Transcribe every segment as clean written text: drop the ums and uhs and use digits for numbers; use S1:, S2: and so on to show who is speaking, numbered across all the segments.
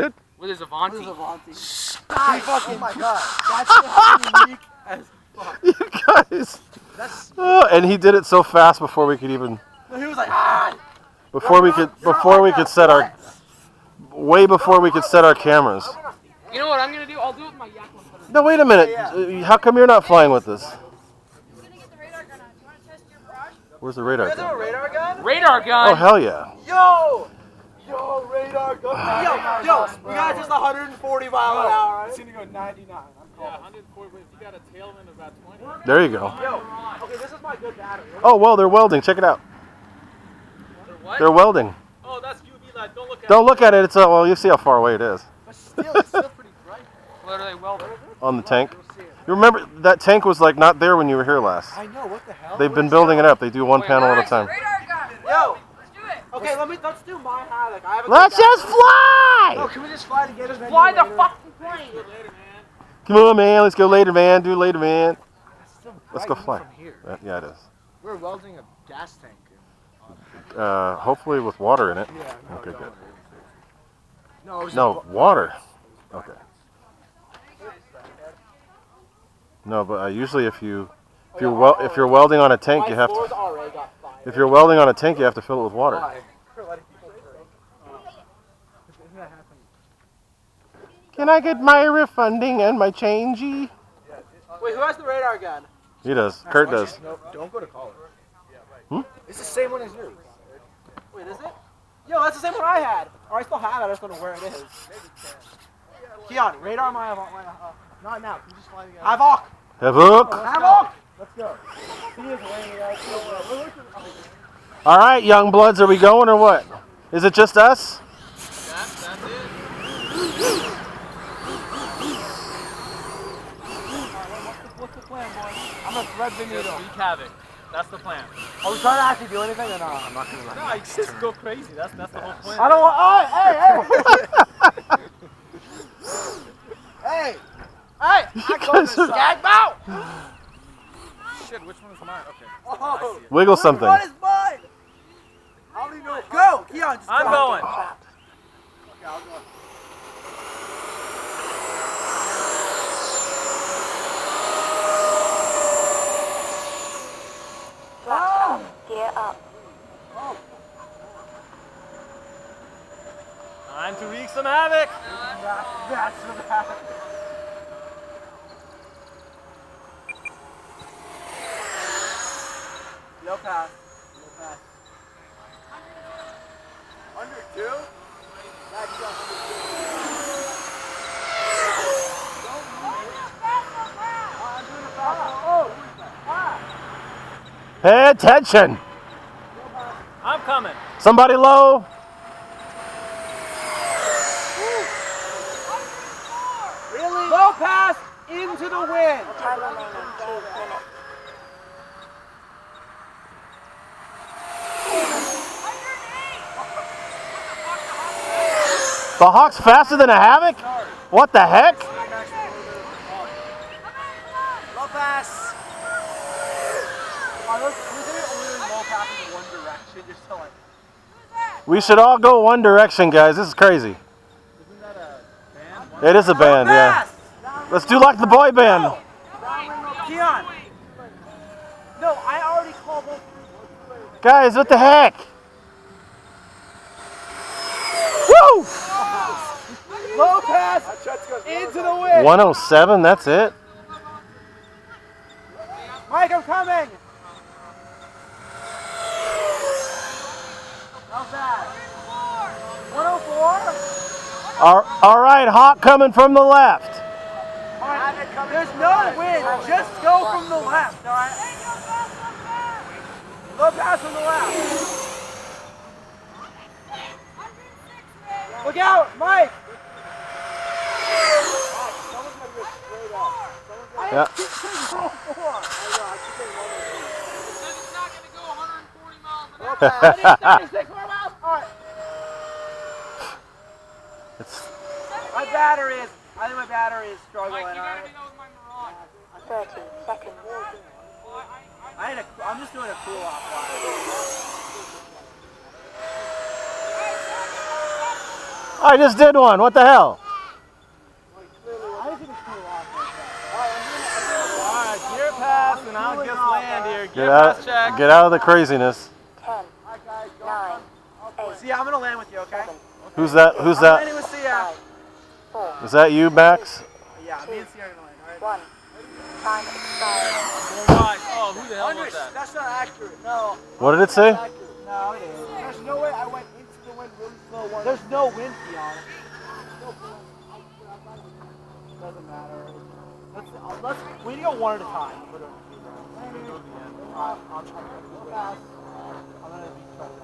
S1: Good.
S2: With his Avanti.
S3: With his Avanti.
S2: Oh my god.
S3: That's unique as fuck.
S1: You guys.
S3: That's.
S1: Oh, and he did it so fast before we could even.
S3: He was like, ah.
S1: Before we could set our. Way before we could set our cameras.
S2: You know what I'm gonna do? I'll do it with my yak one.
S1: No, wait a minute. How come you're not flying with this? Where's the radar
S3: Is there a
S1: gun?
S3: radar gun?
S2: Radar gun.
S1: Oh, hell yeah.
S3: Yo, radar gun. Yo, we got just 140 miles an hour. Right? It's gonna go 99.
S4: Yeah, 140, but if you got a tailwind of about 20.
S1: There you go.
S3: Yo, okay, this is my good battery.
S1: Oh, well, they're welding. Check it out.
S2: What?
S1: They're welding.
S4: Oh, that's UV light. Don't look at
S1: Don't look at it. It's well, you see how far away it is.
S3: But still, it's still pretty bright.
S2: What are they welding?
S1: On the tank. You remember that tank was like not there when you were here last.
S3: I know, what the hell?
S1: They've been building it up. They do one panel at a time.
S5: Radar gun.
S3: Yo.
S5: Let's do it.
S3: Okay, let's do my Havoc. I have a
S1: Let's
S3: good
S1: just
S3: battery.
S1: fly!
S3: No, can we just fly together? Then
S2: Fly
S3: do
S2: the
S3: later?
S2: fucking plane.
S1: Come on, man. Let's go later, man. Do it later, man.
S3: It's still
S1: Let's
S3: bright
S1: go fly.
S3: from here.
S1: Yeah, it is.
S3: We're welding a gas tank.
S1: Hopefully with water in it.
S3: Yeah. No,
S1: Okay, good.
S3: No, it was
S1: No, water. Okay. No, but usually if you're welding on a tank, you have to.
S3: already got fired.
S1: If you're welding on a tank, you have to fill it with water.
S3: Why?
S1: Can I get my refunding and my changey?
S3: Wait, who has the radar gun?
S1: He does. Kurt does.
S3: No, don't go to college.
S1: Hmm?
S3: It's the same one as yours. Wait, is it? Yo, that's the same one I had. Or I still have it, I just don't know where it is. Keon, radar my not now. Can you just fly together? Havoc!
S1: Havoc!
S3: Havoc! Let's go. He is laying out.
S1: All right, young bloods, are we going or what? Is it just us?
S4: That's it.
S3: What's the plan, boys? I'm gonna thread the needle.
S4: Just wreak havoc. That's the plan.
S3: Are we trying to actually do anything or no? I'm not gonna lie.
S4: No, I just go crazy. That's the whole plan.
S3: I don't want. Oh, hey, hey! Hey! I go
S1: guys
S3: to
S1: are-
S3: skag out!
S4: Shit, which one is mine? Okay.
S3: Oh,
S1: Wiggle something.
S3: what is mine? I don't even know. Go, Keon. Just
S4: I'm
S3: go.
S4: going.
S3: Okay, I'll go.
S5: Gear up.
S4: Time to wreak some havoc.
S3: That's the bad. No pass. No pass. Under two? That's just
S1: Pay attention.
S4: I'm coming.
S1: Somebody low.
S3: Really? Low pass into the wind.
S5: Time remaining 2 minutes.
S1: The Hawk's faster than a Havoc? What the heck?
S3: Low pass. We're only low pass in one direction. Just to like.
S1: We should all go one direction, guys. This is crazy.
S4: Isn't that a band?
S1: It is a band, yeah. Let's do like the boy band.
S3: Keon. No, I already called both.
S1: Guys, what the heck? Woo!
S3: Low pass into the wind.
S1: 107, that's it.
S3: Mike, I'm coming. How's that? 104?
S1: All right, Hawk coming from the left.
S3: There's no wind. Just go from the left, all right? Low pass from the left. Look out, Mike.
S1: Yeah.
S2: It's not going to go 140 miles an hour.
S3: 36 more miles. All right.
S1: It's,
S3: My battery is. I think my battery is struggling.
S2: Mike, you
S3: all
S2: got to
S3: right?
S2: be done with my Mirage.
S5: 30 seconds.
S3: I'm just doing a cool off line.
S1: I just did one. What the hell?
S4: Alright, gear pass, and I'll just land here. Gear pass check.
S1: Get out of the craziness.
S5: 10, 9, 8,
S3: See, I'm gonna land with you, okay?
S1: Who's that? Who's
S3: I'm landing
S1: that?
S3: with Sia.
S5: 4,
S1: Is that you, Max?
S3: Yeah, me and Sia are gonna land, alright?
S5: 1. Time expired.
S4: Oh, who the hell was that?
S3: That's not accurate. No.
S1: What did it say?
S3: No, it is. There's no way I went into the wind really slow. There's no wind, Keon. Doesn't matter. We need to go one at a time. I'll try to go fast. I'm gonna be trying.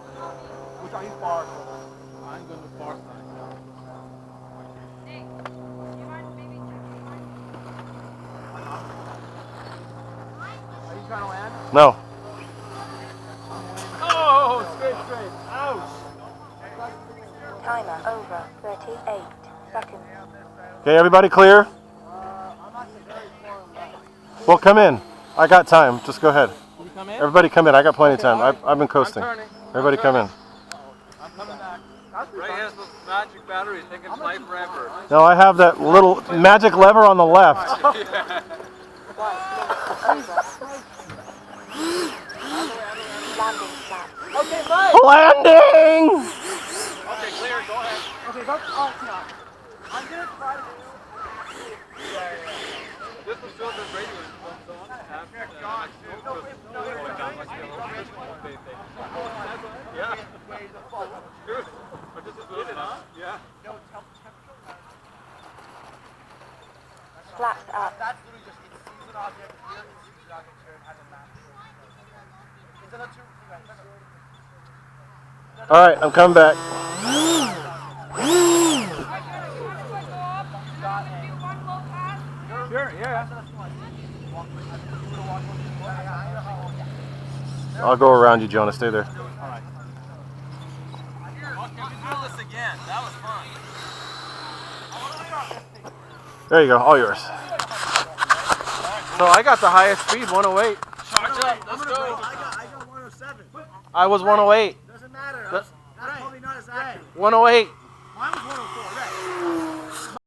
S3: Which are you far from?
S4: I'm going to far side.
S3: Are you trying to land?
S1: No.
S4: Oh, straight. Ouch.
S5: Timer over 38 seconds.
S1: Okay, everybody clear? Well, come in. I got time. Just go ahead.
S4: Can you come in?
S1: Everybody come in. I got plenty of time. I've been coasting.
S4: I'm turning.
S1: Everybody come in.
S4: I'm coming back. Ray has the magic battery. It can fly forever.
S1: No, I have that little magic lever on the left.
S4: Yeah.
S5: Landing flat.
S3: Okay, bye.
S1: Landing!
S4: Okay, clear. Go ahead.
S3: Okay, go. Oh, Keon. I'm gonna try to do.
S4: This was still the radio. Yeah. Good. But this is good, huh? Yeah.
S5: Flaps up.
S3: That's literally just it's season object here, it's season object here, and has a map. It's in the two.
S1: All right, I'm coming back.
S4: Sure, yeah.
S1: I'll go around you, Jonah. Stay there.
S4: Can we do this again? That was fun.
S1: There you go. All yours.
S4: So I got the highest speed, 108. Charge up. Let's go.
S3: I got 107.
S4: I was 108.
S3: Doesn't matter. That's probably not as accurate.
S4: 108.